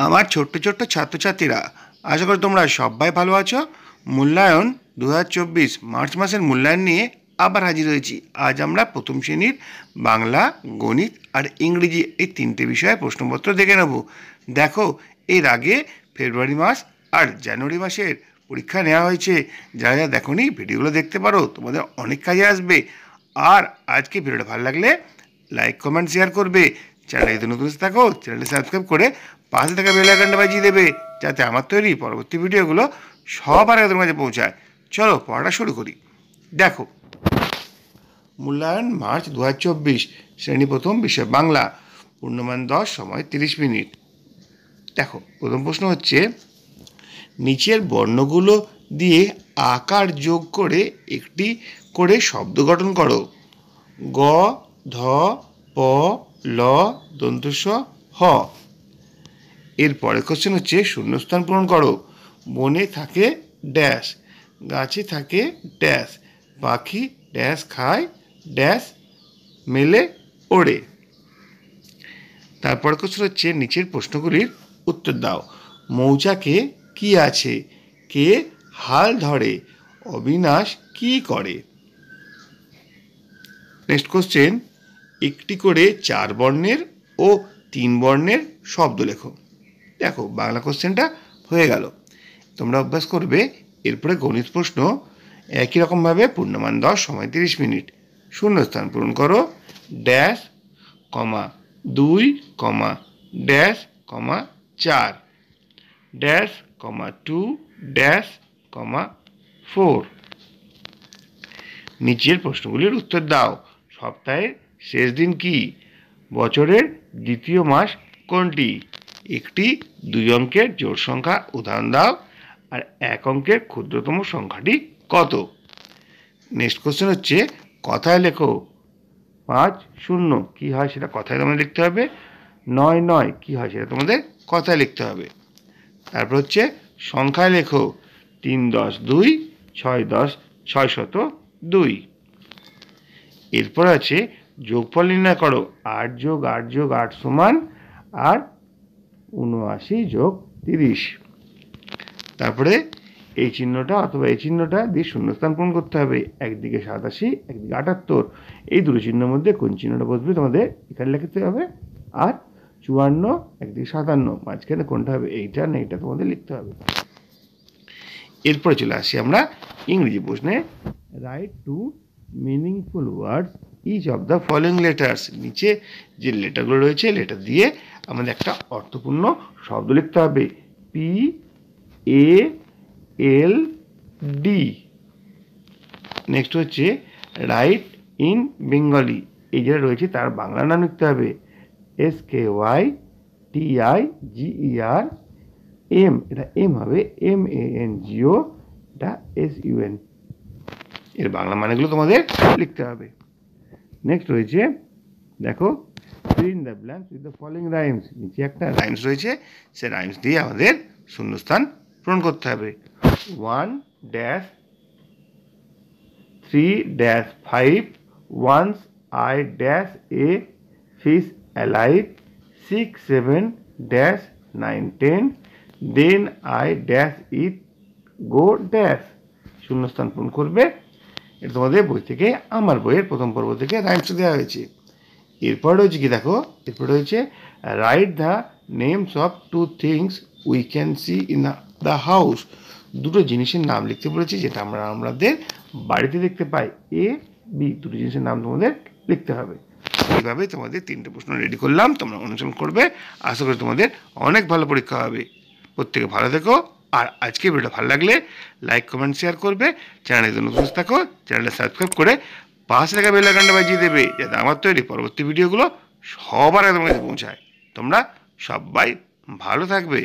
আমার ছোট্ট ছোট্ট ছাত্রছাত্রীরা, আশা করি তোমরা সবাই ভালো আছো। মূল্যায়ন 2024 মার্চ মাসের মূল্যায়ন নিয়ে আবার হাজির হয়েছি। আজ আমরা প্রথম শ্রেণীর বাংলা, গণিত আর ইংরেজি এই তিনটে বিষয়ে প্রশ্নপত্র দেখে নেব। দেখো, এর আগে ফেব্রুয়ারি মাস আর জানুয়ারি মাসের পরীক্ষা নেওয়া হয়েছে। যারা যারা দেখোনি ভিডিওগুলো দেখতে পারো, তোমাদের অনেক কাজে আসবে। আর আজকে ভিডিওটা ভালো লাগলে লাইক, কমেন্ট, শেয়ার করবে। চ্যানেলে যদি নতুন থাকো, চ্যানেলটি সাবস্ক্রাইব করে পাশে থাকা বেল আইকনটা বাজিয়ে দেবে, যাতে আমার তৈরি পরবর্তী ভিডিওগুলো সবার আগে তোমার কাছে পৌঁছায়। চলো পড়াটা শুরু করি। দেখো, মূল্যায়ন মার্চ 2024, শ্রেণী প্রথম, বিষয় বাংলা, পূর্ণমান 10, সময় 30 মিনিট। দেখো, প্রথম প্রশ্ন হচ্ছে, নিচের বর্ণগুলো দিয়ে আকার যোগ করে একটি করে শব্দ গঠন করো। গ, ধ, প, ল, দন্তস্ব, হ। এর পরের কোশ্চেন হচ্ছে, শূন্যস্থান পূরণ করো। বনে থাকে ড্যাশ, গাছে থাকে ড্যাশ, পাখি ড্যাশ খায় ড্যাশ, মেলে ওড়ে। তারপর কোশ্চেন হচ্ছে, নিচের প্রশ্নগুলির উত্তর দাও। মৌচাকে কি আছে? কে হাল ধরে? অবিনাশ কি করে? নেক্সট কোশ্চেন, একটি করে 4 বর্ণের ও 3 বর্ণের শব্দ লেখো। দেখো, বাংলা কোশ্চেনটা হয়ে গেল, তোমরা অভ্যাস করবে। এরপরে গণিত প্রশ্ন একই রকমভাবে, পূর্ণমান 10, সময় 30 মিনিট। শূন্যস্থান পূরণ করো। ড্যাশ, কমা 2, কমা ড্যাশ, কমা 4, ড্যাশ, কমা 2, ড্যাশ, কমা 4। নিচের প্রশ্নগুলির উত্তর দাও। সপ্তাহের শেষ দিন কি? বছরের দ্বিতীয় মাস কোনটি? একটি 2 অঙ্কের জোড় সংখ্যা উদাহরণ দাও। আর 1 অঙ্কের ক্ষুদ্রতম সংখ্যাটি কত? নেক্সট কোশ্চেন হচ্ছে, কথায় লেখো। 5, 0 কি হয় সেটা কথায় তোমাদের লিখতে হবে। 9, 9 কি হয় সেটা তোমাদের কথায় লিখতে হবে। তারপর হচ্ছে, সংখ্যায় লেখো। 3, 10, 2, 6, 10, 602। এরপর আছে, যোগফল নির্ণয় করো। 8 যোগ 8 যোগ 8 সমান আর 79 যোগ 30। তারপরে এই চিহ্নটা অথবা এই চিহ্নটা দিয়ে শূন্যস্থান পূরণ করতে হবে। একদিকে 87, একদিকে 78। এই দুটো চিহ্নের মধ্যে কোন চিহ্নটা বসবে তোমাদের এখানে লিখতে হবে। আর 54, একদিকে 57, মাঝখানে কোনটা হবে? এইটা না এইটা তোমাদের লিখতে হবে। এরপরে চলে আসি আমরা ইংরেজি প্রশ্নে। Write two meaningful words each of the following letters. নিচে যে লেটারগুলো রয়েছে, লেটার দিয়ে আমাদের একটা অর্থপূর্ণ শব্দ লিখতে হবে। পি, এ, এল, ডি। নেক্সট হচ্ছে, রাইট ইন বেঙ্গলি। এই যেটা রয়েছে তার বাংলা নাম লিখতে হবে। SKYTIGER এম, এটা এম হবে। MANGO, এটা SUN। এর বাংলা মানেগুলো তোমাদের লিখতে হবে। নেক্সট রয়েছে, দেখো, fill in the blanks with the following rhymes। নিচে একটা রাইমস রয়েছে, সে রাইমস দিয়ে আমাদের শূন্যস্থান পূরণ করতে হবে। 1 dash 3 dash 5, once I dash a fish alive, 6 7 dash 9 10, then I dash it go dash। শূন্যস্থান পূরণ করবে। এটা তোমাদের বই থেকে, আমার বইয়ের প্রথম পর্ব থেকে রাইমস দেওয়া হয়েছে। এরপর রয়েছে কি, দেখো, এরপর রয়েছে, write the names of 2 things we can see in the house. দুটো জিনিসের নাম লিখতে বলেছি, যেটা আমরা আমাদের বাড়িতে দেখতে পাই। A, B, দুটো জিনিসের নাম তোমাদের লিখতে হবে। এইভাবে তোমাদের 3টে প্রশ্ন রেডি করলাম, তোমরা অনুসরণ করবে। আশা করি তোমাদের অনেক ভালো পরীক্ষা হবে। প্রত্যেকে ভালো থেকো। আর আজকে ভিডিওটা ভালো লাগলে লাইক, কমেন্ট, শেয়ার করবে। চ্যানেলে যদি নতুন থাকো, চ্যানেলটা সাবস্ক্রাইব করে পাশে থাকা বেল আইকনটা বাজিয়ে দেবে, যাতে আমার তৈরি পরবর্তী ভিডিওগুলো সবার আগে তোমার কাছে পৌঁছায়। তোমরা সবাই ভালো থাকবে।